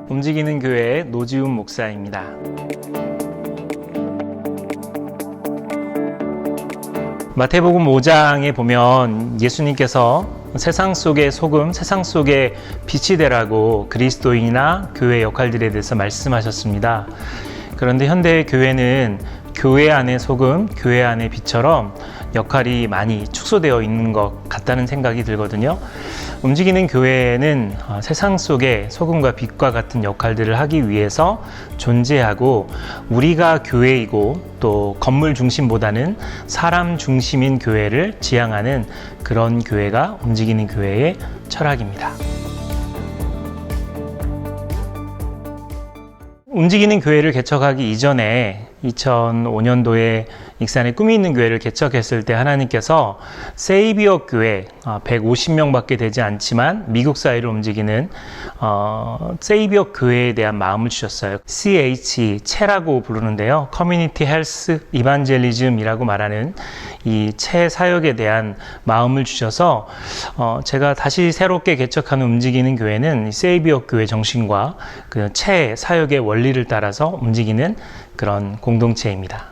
움직이는 교회의 노지훈 목사입니다. 마태복음 5장에 보면 예수님께서 세상 속의 소금, 세상 속의 빛이 되라고 그리스도인이나 교회 역할들에 대해서 말씀하셨습니다. 그런데 현대의 교회는 교회 안의 소금, 교회 안의 빛처럼 역할이 많이 축소되어 있는 것 같다는 생각이 들거든요. 움직이는 교회는 세상 속의 소금과 빛과 같은 역할들을 하기 위해서 존재하고, 우리가 교회이고 또 건물 중심보다는 사람 중심인 교회를 지향하는 그런 교회가 움직이는 교회의 철학입니다. 움직이는 교회를 개척하기 이전에 2005년도에 익산에 꿈이 있는 교회를 개척했을 때 하나님께서 세이비어 교회, 150명밖에 되지 않지만 미국 사회를 움직이는 세이비어 교회에 대한 마음을 주셨어요. 체라고 부르는데요. 커뮤니티 헬스 이반젤리즘이라고 말하는 이 체 사역에 대한 마음을 주셔서 제가 다시 새롭게 개척하는 움직이는 교회는 세이비어 교회 정신과 그 체 사역의 원리를 따라서 움직이는 그런 공동체입니다.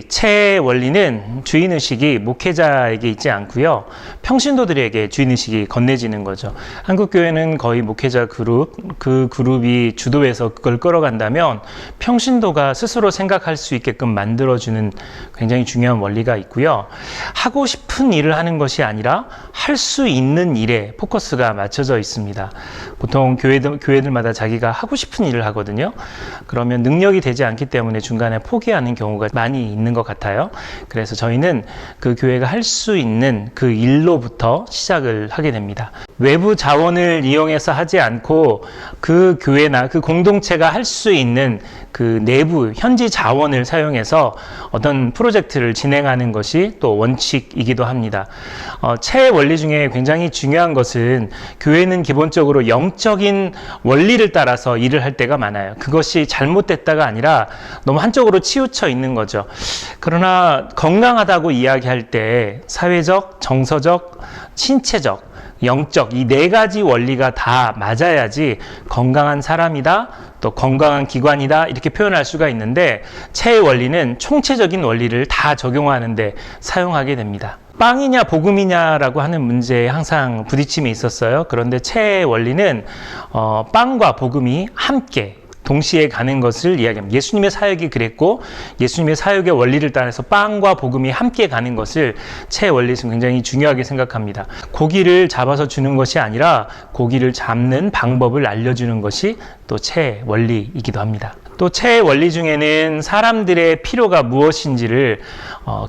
체의 원리는 주인의식이 목회자에게 있지 않고요, 평신도들에게 주인의식이 건네지는 거죠. 한국교회는 거의 목회자 그룹, 그 그룹이 주도해서 그걸 끌어간다면 평신도가 스스로 생각할 수 있게끔 만들어주는 굉장히 중요한 원리가 있고요. 하고 싶은 일을 하는 것이 아니라 할 수 있는 일에 포커스가 맞춰져 있습니다. 보통 교회들마다 자기가 하고 싶은 일을 하거든요. 그러면 능력이 되지 않기 때문에 중간에 포기하는 경우가 많이 있는 것 같아요. 그래서 저희는 그 교회가 할 수 있는 그 일로부터 시작을 하게 됩니다. 외부 자원을 이용해서 하지 않고 그 교회나 그 공동체가 할 수 있는 그 내부 현지 자원을 사용해서 어떤 프로젝트를 진행하는 것이 또 원칙이기도 합니다. 체의 원리 중에 굉장히 중요한 것은, 교회는 기본적으로 영적인 원리를 따라서 일을 할 때가 많아요. 그것이 잘못됐다가 아니라 너무 한쪽으로 치우쳐 있는 거죠. 그러나 건강하다고 이야기할 때 사회적, 정서적, 신체적, 영적, 이 네 가지 원리가 다 맞아야지 건강한 사람이다, 또 건강한 기관이다, 이렇게 표현할 수가 있는데, 체의 원리는 총체적인 원리를 다 적용하는데 사용하게 됩니다. 빵이냐 복음이냐라고 하는 문제에 항상 부딪힘이 있었어요. 그런데 체의 원리는 빵과 복음이 함께 동시에 가는 것을 이야기합니다. 예수님의 사역이 그랬고, 예수님의 사역의 원리를 따라서 빵과 복음이 함께 가는 것을 체의 원리에서 굉장히 중요하게 생각합니다. 고기를 잡아서 주는 것이 아니라 고기를 잡는 방법을 알려주는 것이 또 체의 원리이기도 합니다. 또 체의 원리 중에는 사람들의 필요가 무엇인지를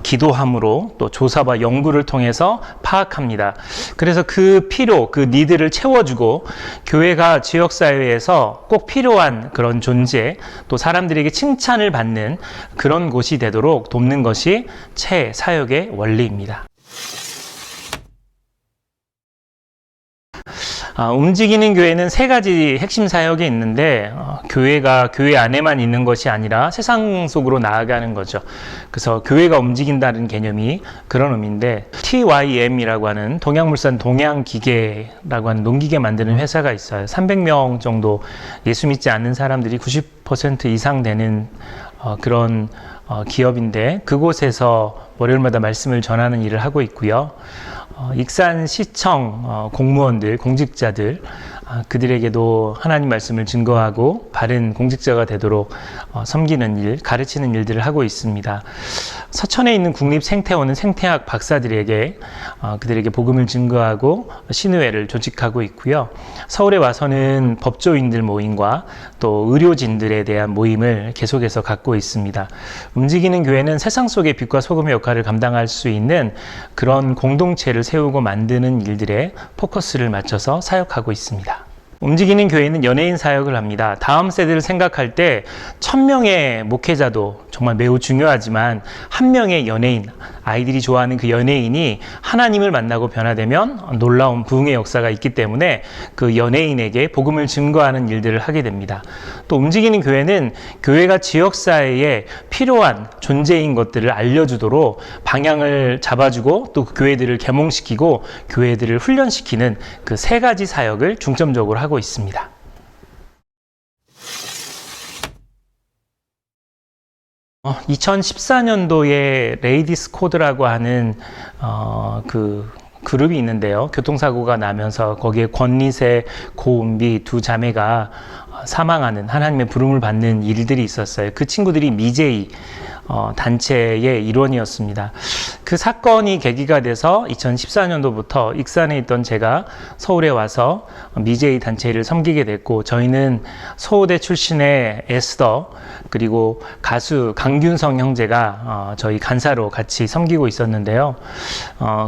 기도함으로, 또 조사와 연구를 통해서 파악합니다. 그래서 그 필요, 그 니드를 채워주고, 교회가 지역사회에서 꼭 필요한 그런 존재, 또 사람들에게 칭찬을 받는 그런 곳이 되도록 돕는 것이 체 사역의 원리입니다. 움직이는 교회는 세 가지 핵심 사역이 있는데, 교회가 교회 안에만 있는 것이 아니라 세상 속으로 나아가는 거죠. 그래서 교회가 움직인다는 개념이 그런 의미인데, TYM이라고 하는 동양물산 동양기계라고 하는 농기계 만드는 회사가 있어요. 300명 정도 예수 믿지 않는 사람들이 90% 이상 되는 그런 기업인데, 그곳에서 월요일마다 말씀을 전하는 일을 하고 있고요. 익산시청 공무원들, 공직자들, 그들에게도 하나님 말씀을 증거하고 바른 공직자가 되도록 섬기는 일, 가르치는 일들을 하고 있습니다. 서천에 있는 국립생태원은 생태학 박사들에게 그들에게 복음을 증거하고 신의회를 조직하고 있고요. 서울에 와서는 법조인들 모임과 또 의료진들에 대한 모임을 계속해서 갖고 있습니다. 움직이는 교회는 세상 속의 빛과 소금의 역할을 감당할 수 있는 그런 공동체를 세우고 만드는 일들에 포커스를 맞춰서 사역하고 있습니다. 움직이는 교회는 연예인 사역을 합니다. 다음 세대를 생각할 때 1000명의 목회자도 정말 매우 중요하지만 한 명의 연예인, 아이들이 좋아하는 그 연예인이 하나님을 만나고 변화되면 놀라운 부흥의 역사가 있기 때문에 그 연예인에게 복음을 증거하는 일들을 하게 됩니다. 또 움직이는 교회는 교회가 지역사회에 필요한 존재인 것들을 알려주도록 방향을 잡아주고 또 그 교회들을 계몽시키고 교회들을 훈련시키는 그 세 가지 사역을 중점적으로 하고 있습니다. 2014년도에 레이디스 코드라고 하는 그 그룹이 있는데요. 교통사고가 나면서 거기에 권리세, 고은비 두 자매가 사망하는, 하나님의 부름을 받는 일들이 있었어요. 그 친구들이 미제이 단체의 일원이었습니다. 그 사건이 계기가 돼서 2014년도부터 익산에 있던 제가 서울에 와서 미제이 단체를 섬기게 됐고, 저희는 서울대 출신의 에스더 그리고 가수 강균성 형제가 저희 간사로 같이 섬기고 있었는데요.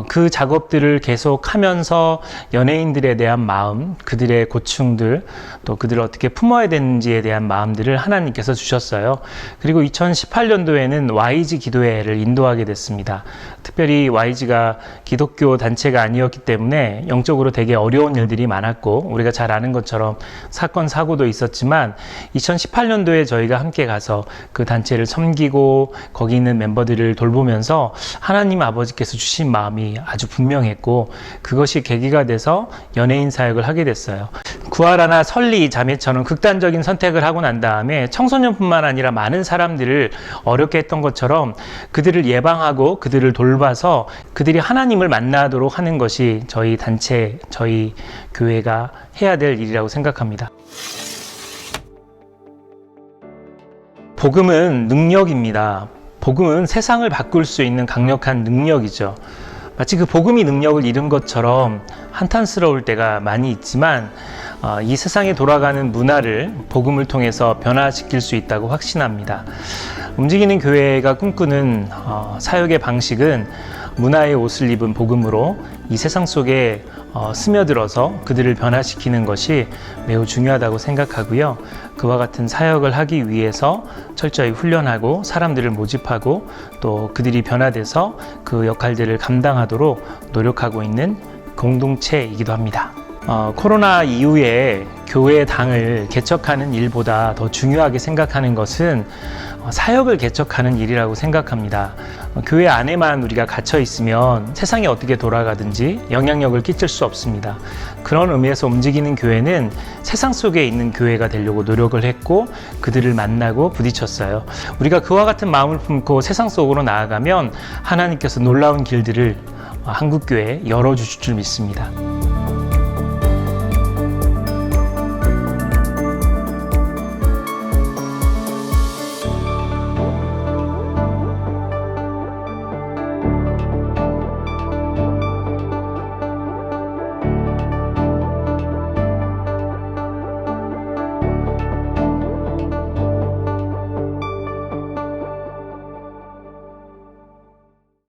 그 작업들을 계속 하면서 연예인들에 대한 마음, 그들의 고충들, 또 그들을 어떻게 품어야 되는지에 대한 마음들을 하나님께서 주셨어요. 그리고 2018년도에는 YG 기도회를 인도하게 됐습니다. 특별히 YG가 기독교 단체가 아니었기 때문에 영적으로 되게 어려운 일들이 많았고, 우리가 잘 아는 것처럼 사건 사고도 있었지만 2018년도에 저희가 함께 가서 그 단체를 섬기고 거기 있는 멤버들을 돌보면서 하나님 아버지께서 주신 마음이 아주 분명했고, 그것이 계기가 돼서 연예인 사역을 하게 됐어요. 구하라나 설리 자매처럼 극단적인 선택을 하고 난 다음에 청소년뿐만 아니라 많은 사람들을 어렵게 했던 것처럼 그들을 예방하고 그들을 돌봐서 그들이 하나님을 만나도록 하는 것이 저희 단체, 저희 교회가 해야 될 일이라고 생각합니다. 복음은 능력입니다. 복음은 세상을 바꿀 수 있는 강력한 능력이죠. 마치 그 복음이 능력을 잃은 것처럼 한탄스러울 때가 많이 있지만 이 세상에 돌아가는 문화를 복음을 통해서 변화시킬 수 있다고 확신합니다. 움직이는 교회가 꿈꾸는 사역의 방식은 문화의 옷을 입은 복음으로 이 세상 속에 스며들어서 그들을 변화시키는 것이 매우 중요하다고 생각하고요. 그와 같은 사역을 하기 위해서 철저히 훈련하고 사람들을 모집하고 또 그들이 변화돼서 그 역할들을 감당하도록 노력하고 있는 공동체이기도 합니다. 코로나 이후에 교회당을 개척하는 일보다 더 중요하게 생각하는 것은 사역을 개척하는 일이라고 생각합니다. 교회 안에만 우리가 갇혀 있으면 세상이 어떻게 돌아가든지 영향력을 끼칠 수 없습니다. 그런 의미에서 움직이는 교회는 세상 속에 있는 교회가 되려고 노력을 했고 그들을 만나고 부딪혔어요. 우리가 그와 같은 마음을 품고 세상 속으로 나아가면 하나님께서 놀라운 길들을 한국교회에 열어주실 줄 믿습니다.